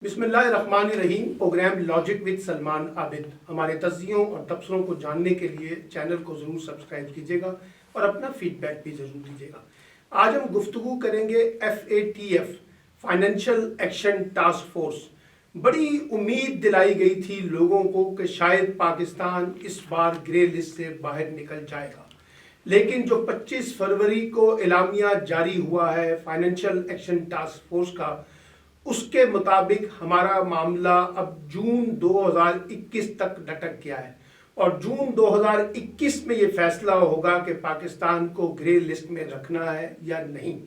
بسم اللہ الرحمن الرحیم۔ پروگرام لاجک وتھ سلمان عابد۔ ہمارے تجزیوں اور تبصروں کو جاننے کے لیے چینل کو ضرور سبسکرائب کیجیے گا اور اپنا فیڈ بیک بھی ضرور دیجیے گا۔ آج ہم گفتگو کریں گے FATF financial action task force. بڑی امید دلائی گئی تھی لوگوں کو کہ شاید پاکستان اس بار گرے لسٹ سے باہر نکل جائے گا، لیکن جو 25 فروری کو اعلامیہ جاری ہوا ہے فائنینشیل ایکشن ٹاسک فورس کا، اس کے مطابق ہمارا معاملہ اب جون 2021 تک لٹک گیا ہے اور جون 2021 میں یہ فیصلہ ہوگا کہ پاکستان کو گرے لسٹ میں رکھنا ہے یا نہیں۔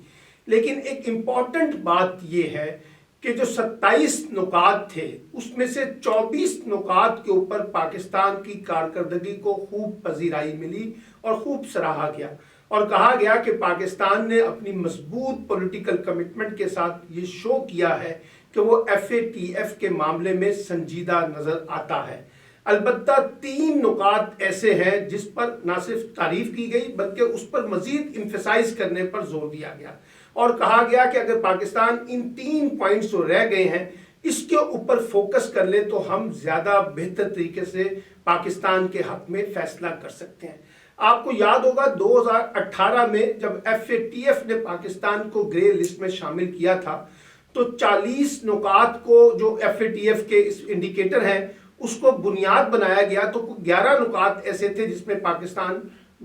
لیکن ایک امپورٹنٹ بات یہ ہے کہ جو 27 نکات تھے اس میں سے 24 نکات کے اوپر پاکستان کی کارکردگی کو خوب پذیرائی ملی اور خوب سراہا گیا اور کہا گیا کہ پاکستان نے اپنی مضبوط پولیٹیکل کمٹمنٹ کے ساتھ یہ شو کیا ہے کہ وہ FATF کے معاملے میں سنجیدہ نظر آتا ہے۔ البتہ 3 نکات ایسے ہیں جس پر نہ صرف تعریف کی گئی بلکہ اس پر مزید امفسائز کرنے پر زور دیا گیا اور کہا گیا کہ اگر پاکستان ان 3 پوائنٹس جو رہ گئے ہیں اس کے اوپر فوکس کر لے تو ہم زیادہ بہتر طریقے سے پاکستان کے حق میں فیصلہ کر سکتے ہیں۔ آپ کو یاد ہوگا 2018 میں جب FATF نے پاکستان کو گرے لسٹ میں شامل کیا تھا تو 40 نکات کو جو FATF کے انڈیکیٹر ہیں اس کو بنیاد بنایا گیا تو 11 نکات ایسے تھے جس میں پاکستان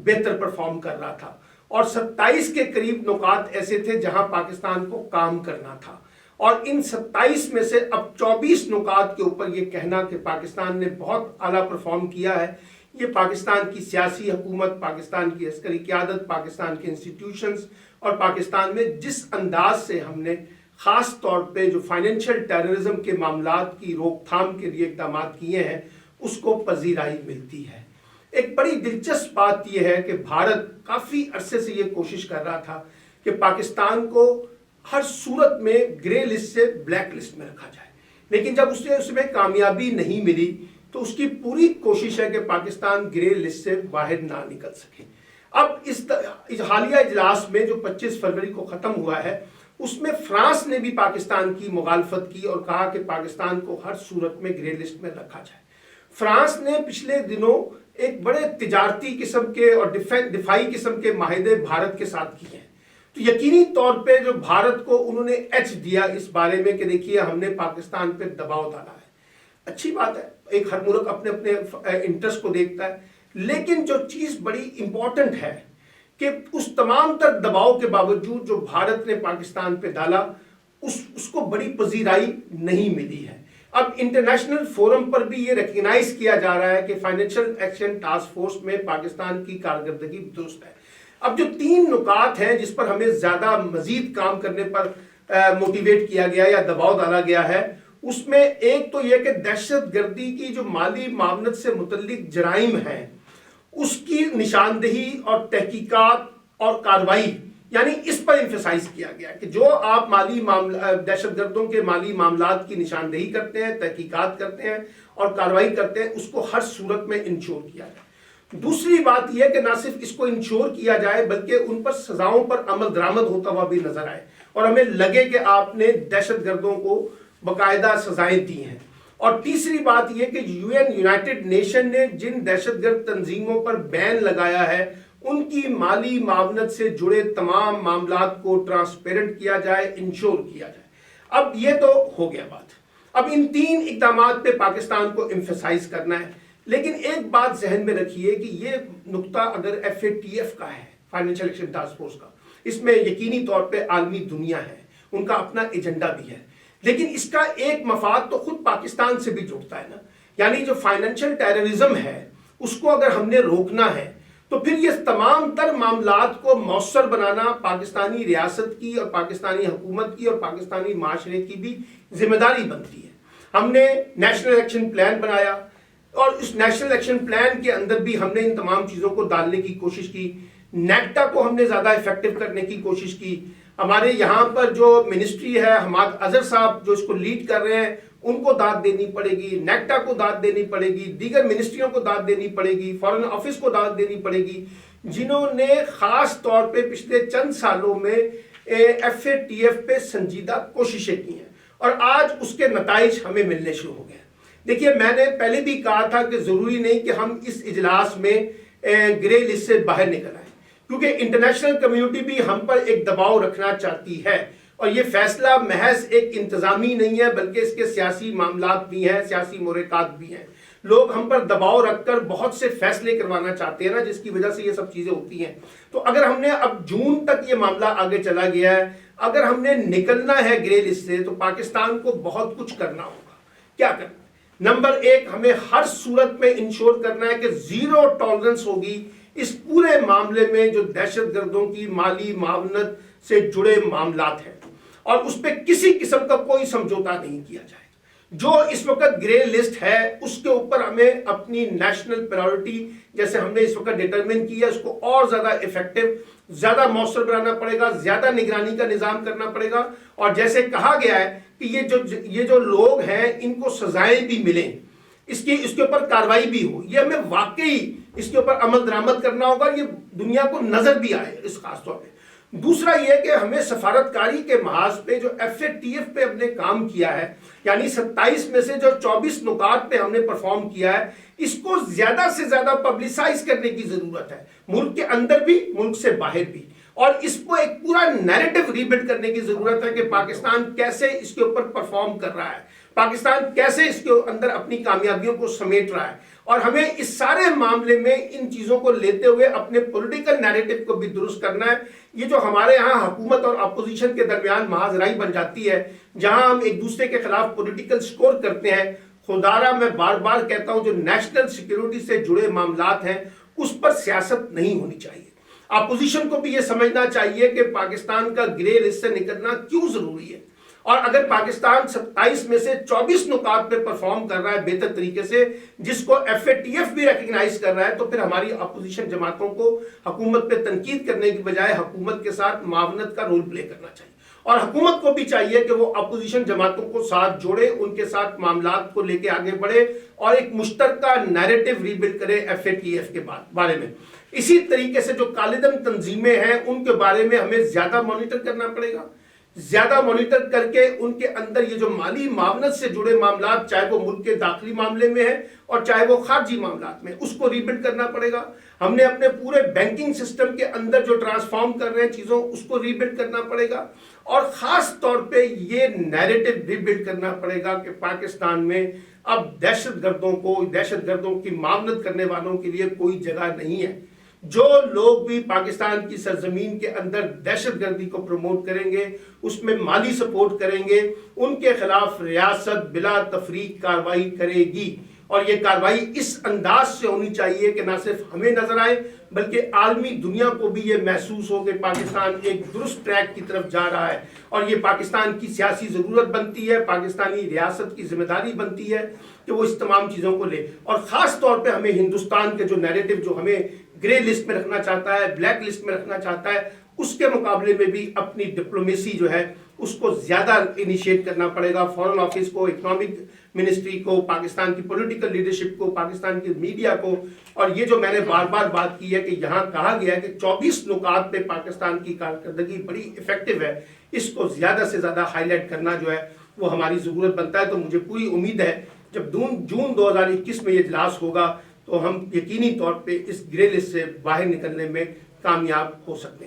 بہتر پرفارم کر رہا تھا اور 27 کے قریب نکات ایسے تھے جہاں پاکستان کو کام کرنا تھا، اور ان 27 میں سے اب 24 نکات کے اوپر یہ کہنا کہ پاکستان نے بہت اعلیٰ پرفارم کیا ہے، یہ پاکستان کی سیاسی حکومت، پاکستان کی عسکری قیادت، پاکستان کے انسٹیٹیوشنز اور پاکستان میں جس انداز سے ہم نے خاص طور پہ جو فائنینشیل ٹیررزم کے معاملات کی روک تھام کے لیے اقدامات کیے ہیں اس کو پذیرائی ملتی ہے۔ ایک بڑی دلچسپ بات یہ ہے کہ بھارت کافی عرصے سے یہ کوشش کر رہا تھا کہ پاکستان کو ہر صورت میں گرے لسٹ سے بلیک لسٹ میں رکھا جائے، لیکن جب اس میں کامیابی نہیں ملی تو اس کی پوری کوشش ہے کہ پاکستان گرے لسٹ سے باہر نہ نکل سکے۔ اب اس حالیہ اجلاس میں جو 25 فروری کو ختم ہوا ہے اس میں فرانس نے بھی پاکستان کی مخالفت کی اور کہا کہ پاکستان کو ہر صورت میں گرے لسٹ میں رکھا جائے۔ فرانس نے پچھلے دنوں ایک بڑے تجارتی قسم کے اور دفاعی قسم کے معاہدے بھارت کے ساتھ کیے ہیں، تو یقینی طور پہ جو بھارت کو انہوں نے ایچ دیا اس بارے میں کہ دیکھیے ہم نے پاکستان پہ دباؤ ڈالا ہے۔ اچھی بات ہے، ایک ہر ملک اپنے اپنے انٹرسٹ کو دیکھتا ہے، لیکن جو چیز بڑی امپورٹنٹ ہے کہ اس تمام تر دباؤ کے باوجود جو بھارت نے پاکستان پہ ڈالا اس کو بڑی پذیرائی نہیں ملی ہے۔ اب انٹرنیشنل فورم پر بھی یہ ریکگنائز کیا جا رہا ہے کہ فائنینشیل ایکشن ٹاسک فورس میں پاکستان کی کارکردگی درست ہے۔ اب جو 3 نکات ہیں جس پر ہمیں زیادہ مزید کام کرنے پر موٹیویٹ کیا گیا یا دباؤ ڈالا گیا ہے، اس میں ایک تو یہ کہ دہشت گردی کی جو مالی معاونت سے متعلق جرائم ہیں اس کی نشاندہی اور تحقیقات اور کارروائی، یعنی اس پر امفسائز کیا گیا کہ جو آپ دہشت گردوں کے مالی معاملات کی نشاندہی کرتے ہیں، تحقیقات کرتے ہیں اور کارروائی کرتے ہیں اس کو ہر صورت میں انشور کیا جائے۔ دوسری بات یہ کہ نہ صرف اس کو انشور کیا جائے بلکہ ان پر سزاؤں پر عمل درآمد ہوتا ہوا بھی نظر آئے اور ہمیں لگے کہ آپ نے دہشت گردوں کو باقاعدہ سزائیں دی ہیں۔ اور تیسری بات یہ کہ یونائٹڈ نیشن نے جن دہشت گرد تنظیموں پر بین لگایا ہے ان کی مالی معاونت سے جڑے تمام معاملات کو ٹرانسپیرنٹ کیا جائے، انشور کیا جائے۔ اب یہ تو ہو گیا بات، اب ان 3 اقدامات پہ پاکستان کو امفسائز کرنا ہے، لیکن ایک بات ذہن میں رکھیے کہ یہ نقطہ اگر FATF کا ہے فائنینشیل ایکشن ٹاسک فورس کا، اس میں یقینی طور پہ عالمی دنیا ہے، ان کا اپنا ایجنڈا بھی ہے، لیکن اس کا ایک مفاد تو خود پاکستان سے بھی جڑتا ہے نا، یعنی جو فائنینشیل ٹیررزم ہے اس کو اگر ہم نے روکنا ہے تو پھر یہ تمام تر معاملات کو مؤثر بنانا پاکستانی ریاست کی اور پاکستانی حکومت کی اور پاکستانی معاشرے کی بھی ذمہ داری بنتی ہے۔ ہم نے نیشنل ایکشن پلان بنایا اور اس نیشنل ایکشن پلان کے اندر بھی ہم نے ان تمام چیزوں کو ڈالنے کی کوشش کی، نیکٹا کو ہم نے زیادہ ایفیکٹو کرنے کی کوشش کی۔ ہمارے یہاں پر جو منسٹری ہے حماد اظہر صاحب جو اس کو لیڈ کر رہے ہیں ان کو داد دینی پڑے گی، نیکٹا کو داد دینی پڑے گی، دیگر منسٹریوں کو داد دینی پڑے گی، فارن آفس کو داد دینی پڑے گی، جنہوں نے خاص طور پہ پچھلے چند سالوں میں FATF پہ سنجیدہ کوششیں کی ہیں اور آج اس کے نتائج ہمیں ملنے شروع ہو گئے. دیکھیے میں نے پہلے بھی کہا تھا کہ ضروری نہیں کہ ہم اس اجلاس میں گرے لسٹ سے باہر نکل آئیں، کیونکہ انٹرنیشنل کمیونٹی بھی ہم پر ایک دباؤ رکھنا چاہتی ہے، اور یہ فیصلہ محض ایک انتظامی نہیں ہے بلکہ اس کے سیاسی معاملات بھی ہیں، سیاسی محرکات بھی ہیں. لوگ ہم پر دباؤ رکھ کر بہت سے فیصلے کروانا چاہتے ہیں نا، جس کی وجہ سے یہ سب چیزیں ہوتی ہیں. تو اگر ہم نے اب جون تک یہ معاملہ آگے چلا گیا ہے، اگر ہم نے نکلنا ہے گرے لسٹ سے تو پاکستان کو بہت کچھ کرنا ہوگا. کیا کرنا؟ نمبر ایک، ہمیں ہر صورت میں انشور کرنا ہے کہ زیرو ٹالرنس ہوگی اس پورے معاملے میں جو دہشت گردوں کی مالی معاونت سے جڑے معاملات ہیں، اور اس پہ کسی قسم کا کوئی سمجھوتا نہیں کیا جائے. جو اس وقت گرے لسٹ ہے اس کے اوپر ہمیں اپنی نیشنل پرائیورٹی جیسے ہم نے اس وقت ڈیٹرمن کیا، اس کو اور زیادہ ایفیکٹو، زیادہ مؤثر بنانا پڑے گا، زیادہ نگرانی کا نظام کرنا پڑے گا. اور جیسے کہا گیا ہے کہ یہ جو لوگ ہیں ان کو سزائیں بھی ملیں، اس کے اوپر کاروائی بھی ہو، یہ ہمیں واقعی اس کے اوپر عمل درآمد کرنا ہوگا، یہ دنیا کو نظر بھی آئے اس خاص طور پہ. دوسرا یہ کہ ہمیں سفارتکاری کے محاذ پہ جو FATF پہ ہم نے کام کیا ہے، یعنی 27 میں سے جو 24 نکات پہ ہم نے پرفارم کیا ہے، اس کو زیادہ سے زیادہ پبلسائز کرنے کی ضرورت ہے، ملک کے اندر بھی ملک سے باہر بھی. اور اس کو ایک پورا نیریٹو ریبلڈ کرنے کی ضرورت ہے کہ پاکستان کیسے اس کے اوپر پرفارم کر رہا ہے، پاکستان کیسے اس کے اندر اپنی کامیابیوں کو سمیٹ رہا ہے. اور ہمیں اس سارے معاملے میں ان چیزوں کو لیتے ہوئے اپنے پولیٹیکل نیریٹو کو بھی درست کرنا ہے. یہ جو ہمارے ہاں حکومت اور اپوزیشن کے درمیان محاذرائی بن جاتی ہے، جہاں ہم ایک دوسرے کے خلاف پولیٹیکل سکور کرتے ہیں، خدارا میں بار بار کہتا ہوں جو نیشنل سیکیورٹی سے جڑے معاملات ہیں اس پر سیاست نہیں ہونی چاہیے. اپوزیشن کو بھی یہ سمجھنا چاہیے کہ پاکستان کا گرے لسٹ سے نکلنا کیوں ضروری ہے. اور اگر پاکستان 27 میں سے 24 نکات پہ پرفارم کر رہا ہے بہتر طریقے سے، جس کو FATF بھی ریکگنائز کر رہا ہے، تو پھر ہماری اپوزیشن جماعتوں کو حکومت پہ تنقید کرنے کی بجائے حکومت کے ساتھ معاونت کا رول پلے کرنا چاہیے. اور حکومت کو بھی چاہیے کہ وہ اپوزیشن جماعتوں کو ساتھ جوڑے، ان کے ساتھ معاملات کو لے کے آگے بڑھے اور ایک مشترکہ نیریٹو ریبلڈ کرے FATF کے بارے میں. اسی طریقے سے جو کالعدم تنظیمیں ہیں ان کے بارے میں ہمیں زیادہ مانیٹر کرنا پڑے گا، زیادہ مانیٹر کر کے ان کے اندر یہ جو مالی معاونت سے جڑے معاملات، چاہے وہ ملک کے داخلی معاملے میں ہے اور چاہے وہ خارجی معاملات میں، اس کو ریبلڈ کرنا پڑے گا. ہم نے اپنے پورے بینکنگ سسٹم کے اندر جو ٹرانسفارم کر رہے ہیں چیزوں، اس کو ریبلڈ کرنا پڑے گا. اور خاص طور پہ یہ نیریٹو ریبلڈ کرنا پڑے گا کہ پاکستان میں اب دہشت گردوں کی معاونت کرنے والوں کے لیے کوئی جگہ نہیں ہے. جو لوگ بھی پاکستان کی سرزمین کے اندر دہشت گردی کو پروموٹ کریں گے، اس میں مالی سپورٹ کریں گے، ان کے خلاف ریاست بلا تفریق کارروائی کرے گی. اور یہ کارروائی اس انداز سے ہونی چاہیے کہ نہ صرف ہمیں نظر آئے بلکہ عالمی دنیا کو بھی یہ محسوس ہو کہ پاکستان ایک درست ٹریک کی طرف جا رہا ہے. اور یہ پاکستان کی سیاسی ضرورت بنتی ہے، پاکستانی ریاست کی ذمہ داری بنتی ہے کہ وہ اس تمام چیزوں کو لے. اور خاص طور پہ ہمیں ہندوستان کے جو نیریٹو جو ہمیں گرے لسٹ میں رکھنا چاہتا ہے، بلیک لسٹ میں رکھنا چاہتا ہے، اس کے مقابلے میں بھی اپنی ڈپلومیسی جو ہے اس کو زیادہ انیشیٹ کرنا پڑے گا. فارن آفس کو، اکنامک منسٹری کو، پاکستان کی پولیٹیکل لیڈرشپ کو، پاکستان کی میڈیا کو. اور یہ جو میں نے بار بار بات کی ہے کہ یہاں کہا گیا ہے کہ 24 نکات پہ پاکستان کی کارکردگی بڑی افیکٹو ہے، اس کو زیادہ سے زیادہ ہائی لائٹ کرنا جو ہے وہ ہماری ضرورت بنتا ہے. تو مجھے پوری امید ہے جب جون 2021 میں یہ اجلاس ہوگا تو ہم یقینی طور پہ اس گرے لسٹ سے باہر نکلنے میں کامیاب ہو سکتے ہیں.